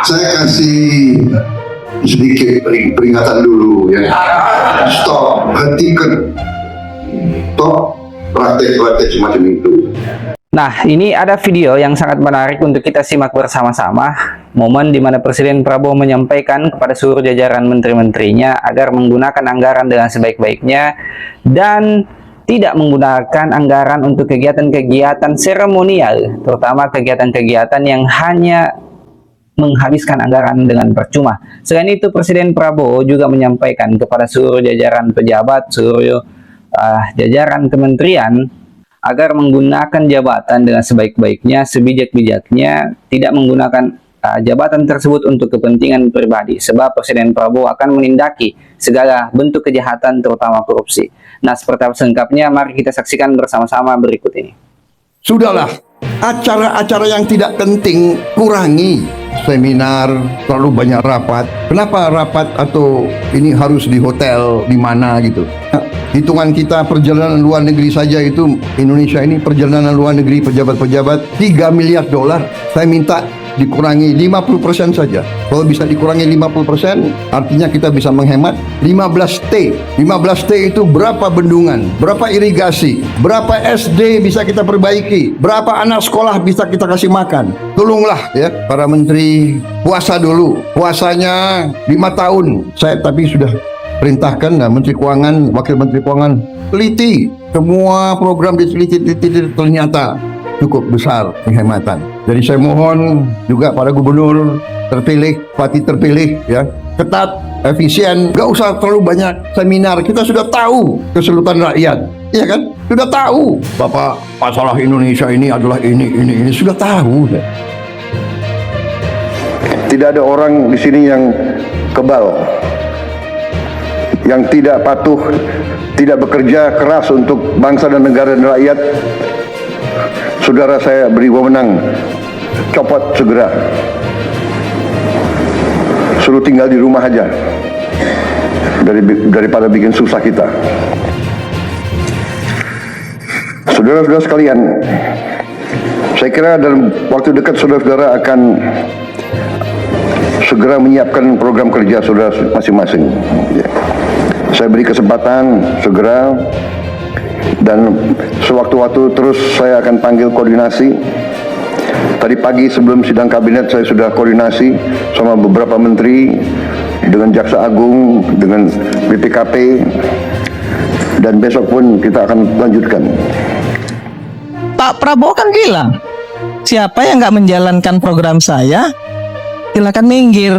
Saya kasih sedikit peringatan dulu ya. Stop, hentikan. Stop praktek-praktek semacam itu. Nah, ini ada video yang sangat menarik untuk kita simak bersama-sama. Momen di mana Presiden Prabowo menyampaikan kepada seluruh jajaran menteri-menterinya agar menggunakan anggaran dengan sebaik-baiknya dan tidak menggunakan anggaran untuk kegiatan-kegiatan seremonial, terutama kegiatan-kegiatan yang hanya menghabiskan anggaran dengan percuma. Selain itu, Presiden Prabowo juga menyampaikan kepada seluruh jajaran pejabat, seluruh jajaran kementerian agar menggunakan jabatan dengan sebaik-baiknya, sebijak-bijaknya, tidak menggunakan jabatan tersebut untuk kepentingan pribadi, sebab Presiden Prabowo akan menindaki segala bentuk kejahatan, terutama korupsi. Nah, seperti apa selengkapnya, mari kita saksikan bersama-sama berikut ini. Sudahlah, acara-acara yang tidak penting kurangi. Seminar, terlalu banyak rapat. Kenapa rapat atau ini harus di hotel, di mana gitu? Hitungan kita perjalanan luar negeri saja itu, Indonesia ini perjalanan luar negeri pejabat-pejabat 3 miliar dolar. Saya minta dikurangi 50% saja. Kalau bisa dikurangi 50%, artinya kita bisa menghemat 15T. 15T itu berapa bendungan, berapa irigasi, berapa SD bisa kita perbaiki, berapa anak sekolah bisa kita kasih makan. Tolonglah ya para menteri, puasa dulu. Puasanya 5 tahun. Saya tapi sudah perintahkan Menteri Keuangan, Wakil Menteri Keuangan teliti semua program diteliti, ternyata cukup besar penghematan. Jadi saya mohon juga para gubernur terpilih, bupati terpilih ya, ketat, efisien, gak usah terlalu banyak seminar. Kita sudah tahu kesulitan rakyat, iya kan? Sudah tahu Bapak masalah Indonesia ini adalah ini sudah tahu. Tidak ada orang di sini yang kebal, yang tidak patuh, tidak bekerja keras untuk bangsa dan negara dan rakyat. Saudara saya beri wewenang, copot segera. Suruh tinggal di rumah aja, daripada bikin susah kita. Saudara-saudara sekalian, saya kira dalam waktu dekat saudara-saudara akan segera menyiapkan program kerja saudara masing-masing. Saya beri kesempatan segera, dan sewaktu-waktu terus saya akan panggil koordinasi. Tadi pagi sebelum sidang kabinet saya sudah koordinasi sama beberapa menteri, dengan Jaksa Agung, dengan BPKP, dan besok pun kita akan lanjutkan. Pak Prabowo kan bilang, siapa yang nggak menjalankan program saya, silakan minggir,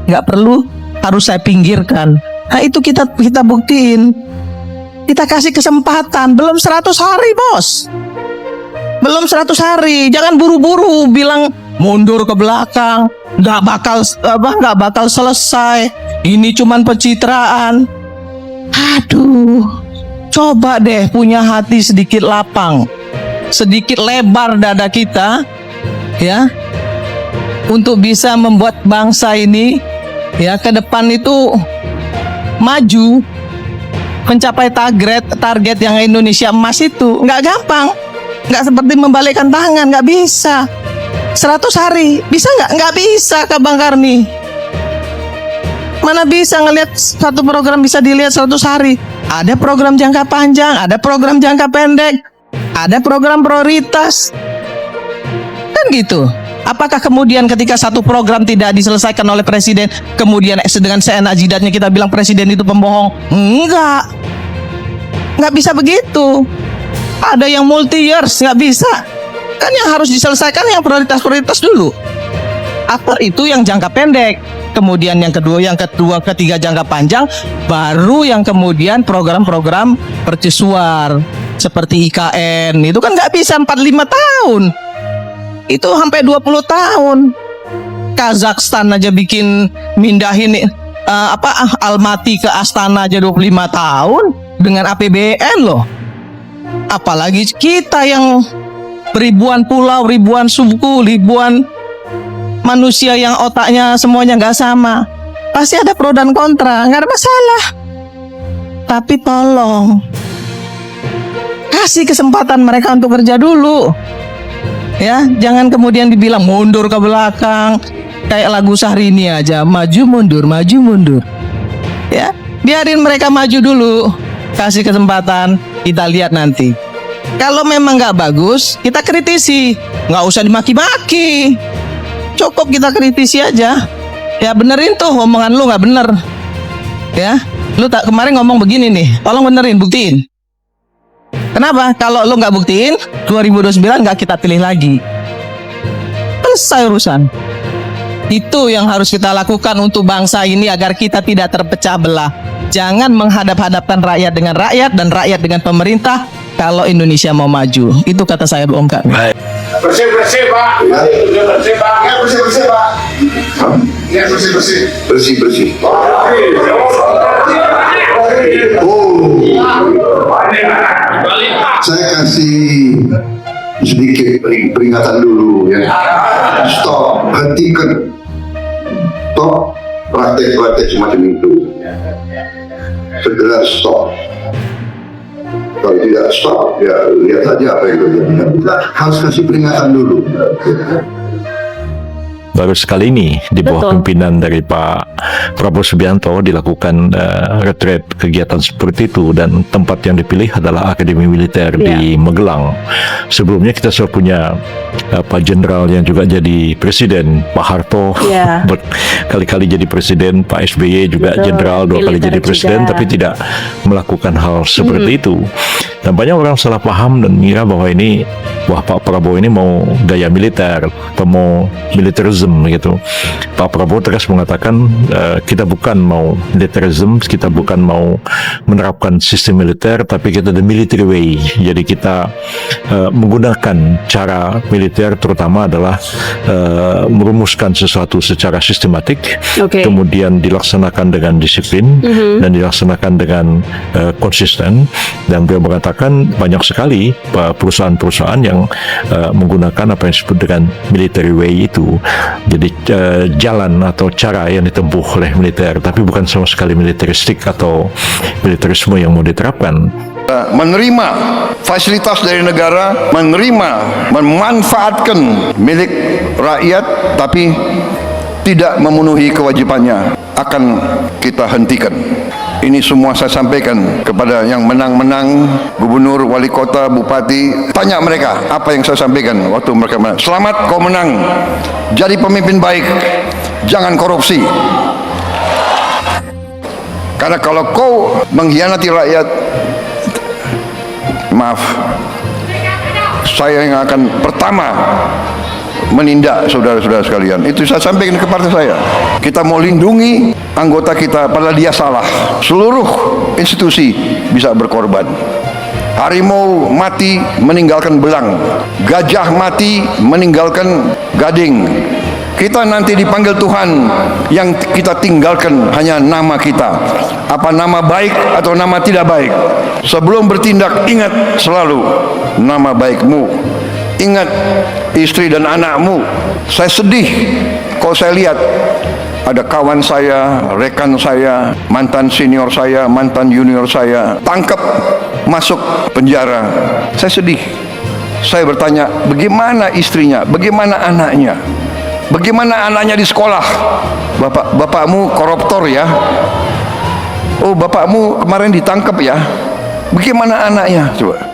nggak perlu harus saya pinggirkan. Nah itu kita buktiin. Kita kasih kesempatan. Belum 100 hari bos, belum 100 hari. Jangan buru-buru bilang mundur ke belakang, nggak bakal selesai, ini cuman pencitraan. Aduh, coba deh punya hati sedikit lapang, sedikit lebar dada kita ya, untuk bisa membuat bangsa ini ya ke depan itu maju, mencapai target yang Indonesia emas itu. Nggak gampang, nggak seperti membalikkan tangan, nggak bisa. 100 hari bisa nggak? Nggak bisa Kak Bang Karni. Mana bisa ngelihat satu program bisa dilihat 100 hari. Ada program jangka panjang, ada program jangka pendek, ada program prioritas, kan gitu. Apakah kemudian ketika satu program tidak diselesaikan oleh presiden, kemudian dengan seenak jidatnya kita bilang presiden itu pembohong? Nggak bisa begitu. Ada yang multi years, nggak bisa. Kan yang harus diselesaikan yang prioritas-prioritas dulu. After itu yang jangka pendek, kemudian yang kedua, ketiga jangka panjang, baru yang kemudian program-program mercusuar seperti IKN. Itu kan nggak bisa 45 tahun. Itu sampai 20 tahun. Kazakhstan aja bikin mindahin Almaty ke Astana aja 25 tahun dengan APBN loh. Apalagi kita yang ribuan pulau, ribuan suku, ribuan manusia yang otaknya semuanya nggak sama. Pasti ada pro dan kontra, nggak ada masalah. Tapi tolong kasih kesempatan mereka untuk kerja dulu. Ya, jangan kemudian dibilang mundur ke belakang, kayak lagu Syahrini aja, maju mundur. Ya, biarin mereka maju dulu, kasih kesempatan, kita lihat nanti. Kalau memang nggak bagus, kita kritisi, nggak usah dimaki-maki, cukup kita kritisi aja. Ya benerin tuh omongan lu nggak bener. Ya, lu tak kemarin ngomong begini nih, tolong benerin, buktiin. Kenapa? Kalau lu nggak buktiin, 2029 nggak kita pilih lagi. Selesai urusan. Itu yang harus kita lakukan untuk bangsa ini agar kita tidak terpecah belah. Jangan menghadap-hadapkan rakyat dengan rakyat dan rakyat dengan pemerintah kalau Indonesia mau maju. Itu kata saya, Om Kak. Bersih Pak. Udah bersih Pak. Ya bersih Pak. Ya bersih. Saya kasih sedikit peringatan dulu ya. Stop, hentikan. Stop praktek-praktek semacam itu. Segera stop. Kalau tidak stop, ya lihat saja apa yang terjadi. Harus kasih peringatan dulu. Baru sekali ini di bawah pimpinan dari Pak Prabowo Subianto dilakukan retret kegiatan seperti itu, dan tempat yang dipilih adalah Akademi Militer di Magelang. Sebelumnya kita sudah punya Pak Jenderal yang juga jadi presiden, Pak Harto berkali-kali jadi presiden, Pak SBY juga jenderal 2 kali jadi presiden, tapi tidak melakukan hal seperti itu. Dan banyak orang salah paham dan mengira bahwa ini Pak Prabowo ini mau gaya militer atau mau militerisme gitu. Pak Prabowo tegas mengatakan kita bukan mau militerisme, kita bukan mau menerapkan sistem militer, tapi kita the military way. Jadi kita menggunakan cara militer, terutama adalah merumuskan sesuatu secara sistematik, kemudian dilaksanakan dengan disiplin dan dilaksanakan dengan konsisten. Dan beliau mengatakan banyak sekali perusahaan-perusahaan yang menggunakan apa yang disebut dengan military way itu. Jadi jalan atau cara yang ditempuh oleh militer, tapi bukan sama sekali militeristik atau militerisme yang mau diterapkan. Menerima fasilitas dari negara, memanfaatkan milik rakyat, tapi tidak memenuhi kewajibannya, akan kita hentikan. Ini semua saya sampaikan kepada yang menang-menang, gubernur, wali kota, bupati. Tanya mereka apa yang saya sampaikan waktu mereka menang. Selamat kau menang, jadi pemimpin baik, jangan korupsi. Karena kalau kau mengkhianati rakyat, maaf, saya yang akan pertama menindak saudara-saudara sekalian. Itu saya sampaikan ke partai saya. Kita mau lindungi anggota kita, padahal dia salah. Seluruh institusi bisa berkorban. Harimau mati meninggalkan belang, gajah mati meninggalkan gading. Kita nanti dipanggil Tuhan, yang kita tinggalkan hanya nama kita. Apa nama baik atau nama tidak baik. Sebelum bertindak, ingat selalu nama baikmu. Ingat istri dan anakmu. Saya sedih kalau saya lihat ada kawan saya, rekan saya, mantan senior saya, mantan junior saya tangkap, masuk penjara. Saya sedih. Saya bertanya, bagaimana istrinya, bagaimana anaknya, bagaimana anaknya di sekolah? Bapakmu koruptor ya? Oh, bapakmu kemarin ditangkap ya? Bagaimana anaknya? Coba.